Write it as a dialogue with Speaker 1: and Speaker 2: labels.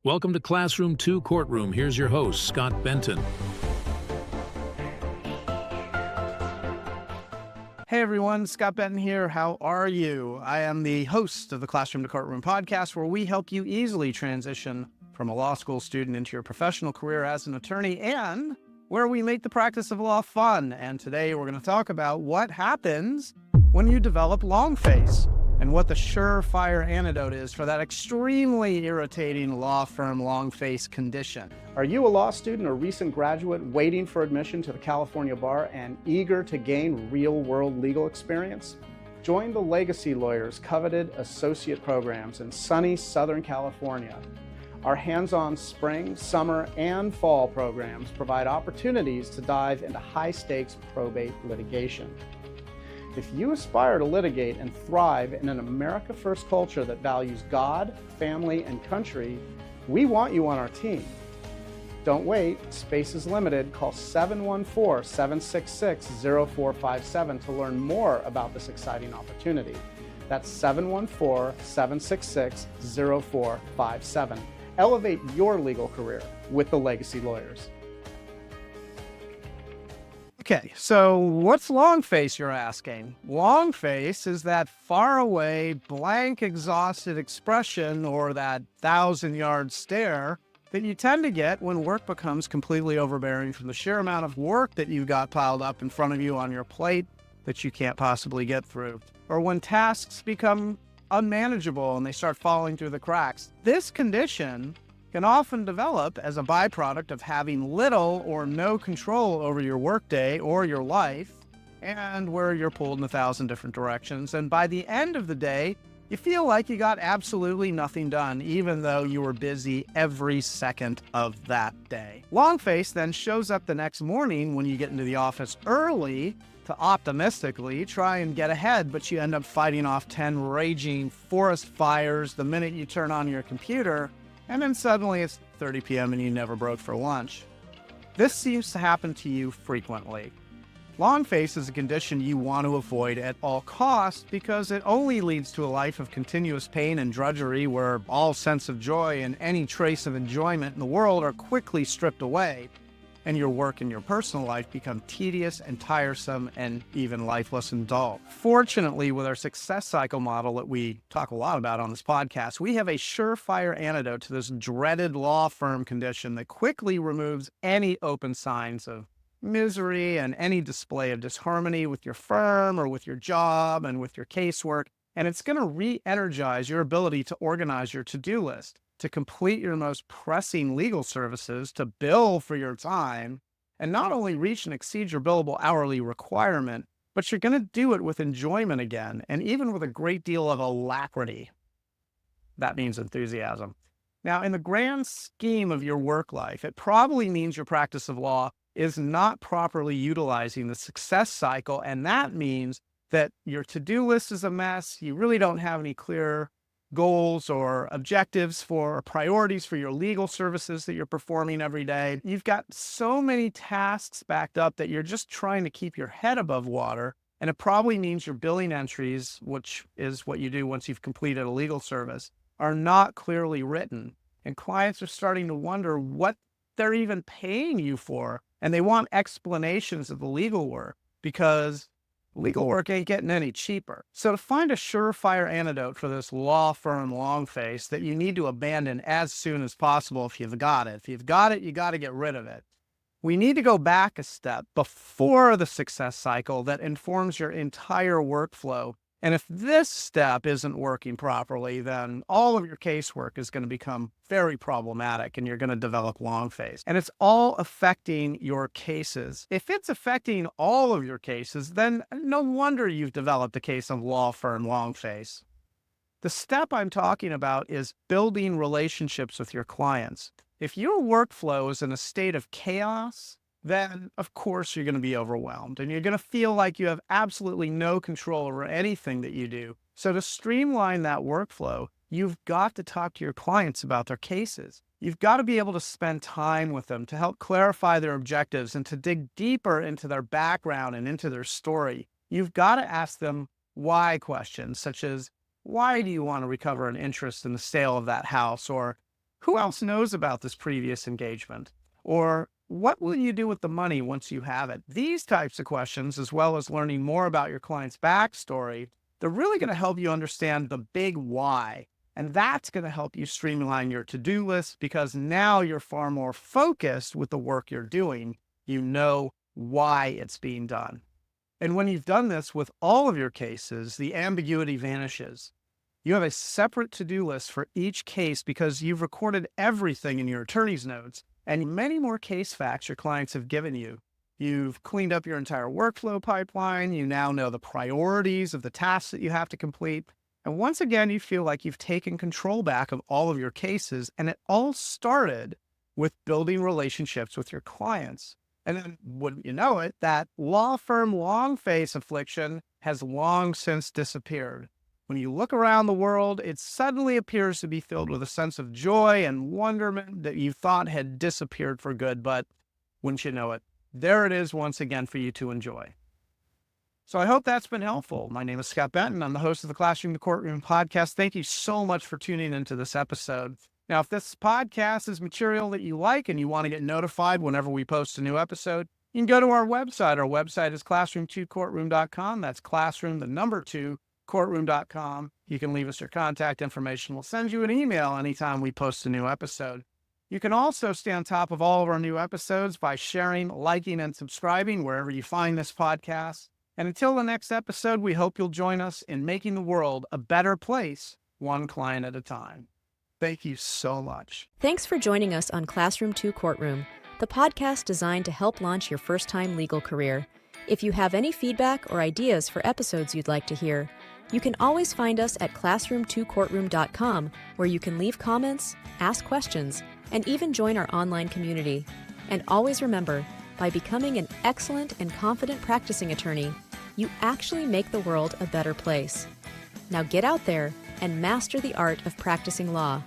Speaker 1: Welcome to Classroom 2 Courtroom. Here's your host, Scott Benton.
Speaker 2: Hey everyone, Scott Benton here. How are you? I am the host of the Classroom to Courtroom podcast, where we help you easily transition from a law school student into your professional career as an attorney, and where we make the practice of law fun. And today we're going to talk about what happens when you develop long face and what the surefire antidote is for that extremely irritating law firm long face condition. Are you a law student or recent graduate waiting for admission to the California bar and eager to gain real-world legal experience? Join the Legacy Lawyers' coveted associate programs in sunny Southern California. Our hands-on spring, summer, and fall programs provide opportunities to dive into high-stakes probate litigation. If you aspire to litigate and thrive in an America First culture that values God, family, and country, we want you on our team. Don't wait, space is limited. Call 714-766-0457 to learn more about this exciting opportunity. That's 714-766-0457. Elevate your legal career with the Legacy Lawyers. Okay, so what's long face, you're asking? Long face is that faraway, blank, exhausted expression, or that 1,000-yard stare that you tend to get when work becomes completely overbearing from the sheer amount of work that you've got piled up in front of you on your plate that you can't possibly get through, or when tasks become unmanageable and they start falling through the cracks. This condition can often develop as a byproduct of having little or no control over your workday or your life, and where you're pulled in 1,000 different directions. And by the end of the day, you feel like you got absolutely nothing done, even though you were busy every second of that day. Long face then shows up the next morning when you get into the office early to optimistically try and get ahead, but you end up fighting off 10 raging forest fires the minute you turn on your computer, and then suddenly it's 30 p.m. and you never broke for lunch. This seems to happen to you frequently. Long face is a condition you want to avoid at all costs because it only leads to a life of continuous pain and drudgery where all sense of joy and any trace of enjoyment in the world are quickly stripped away, and your work and your personal life become tedious and tiresome and even lifeless and dull. Fortunately, with our success cycle model that we talk a lot about on this podcast, we have a surefire antidote to this dreaded law firm condition that quickly removes any open signs of misery and any display of disharmony with your firm or with your job and with your casework. And it's going to re-energize your ability to organize your to-do list, to complete your most pressing legal services, to bill for your time, and not only reach and exceed your billable hourly requirement, but you're going to do it with enjoyment again, and even with a great deal of alacrity. That means enthusiasm. Now, in the grand scheme of your work life, it probably means your practice of law is not properly utilizing the success cycle, and that means that your to-do list is a mess. You really don't have any clear goals or objectives for or priorities for your legal services that you're performing every day. You've got so many tasks backed up that you're just trying to keep your head above water, and it probably means your billing entries, which is what you do once you've completed a legal service, are not clearly written, and clients are starting to wonder what they're even paying you for, and they want explanations of the legal work because legal work ain't getting any cheaper. So to find a surefire antidote for this law firm long face that you need to abandon as soon as possible if you've got it. If you've got it, you got to get rid of it. We need to go back a step before the success cycle that informs your entire workflow. And if this step isn't working properly, then all of your casework is going to become very problematic and you're going to develop long face. And it's all affecting your cases. If it's affecting all of your cases, then no wonder you've developed a case of law firm long face. The step I'm talking about is building relationships with your clients. If your workflow is in a state of chaos, then of course you're going to be overwhelmed and you're going to feel like you have absolutely no control over anything that you do. So to streamline that workflow, you've got to talk to your clients about their cases. You've got to be able to spend time with them to help clarify their objectives and to dig deeper into their background and into their story. You've got to ask them why questions, such as, why do you want to recover an interest in the sale of that house? Or Who else knows about this previous engagement? Or what will you do with the money once you have it? These types of questions, as well as learning more about your client's backstory, they're really going to help you understand the big why. And that's going to help you streamline your to-do list because now you're far more focused with the work you're doing. You know why it's being done. And when you've done this with all of your cases, the ambiguity vanishes. You have a separate to-do list for each case because you've recorded everything in your attorney's notes and many more case facts your clients have given you. You've cleaned up your entire workflow pipeline. You now know the priorities of the tasks that you have to complete. And once again, you feel like you've taken control back of all of your cases. And it all started with building relationships with your clients. And then, wouldn't you know it, that law firm long face affliction has long since disappeared. When you look around the world, it suddenly appears to be filled with a sense of joy and wonderment that you thought had disappeared for good. But wouldn't you know it, there it is once again for you to enjoy. So I hope that's been helpful. My name is Scott Benton. I'm the host of the Classroom to Courtroom podcast. Thank you so much for tuning into this episode. Now, if this podcast is material that you like and you want to get notified whenever we post a new episode, you can go to our website. Our website is classroom2courtroom.com. That's classroom, the number 2, courtroom.com. You can leave us your contact information. We'll send you an email anytime we post a new episode. You can also stay on top of all of our new episodes by sharing, liking, and subscribing wherever you find this podcast. And until the next episode, we hope you'll join us in making the world a better place, one client at a time. Thank you so much.
Speaker 3: Thanks for joining us on Classroom 2 Courtroom, the podcast designed to help launch your first-time legal career. If you have any feedback or ideas for episodes you'd like to hear, you can always find us at classroom2courtroom.com, where you can leave comments, ask questions, and even join our online community. And always remember, by becoming an excellent and confident practicing attorney, you actually make the world a better place. Now get out there and master the art of practicing law.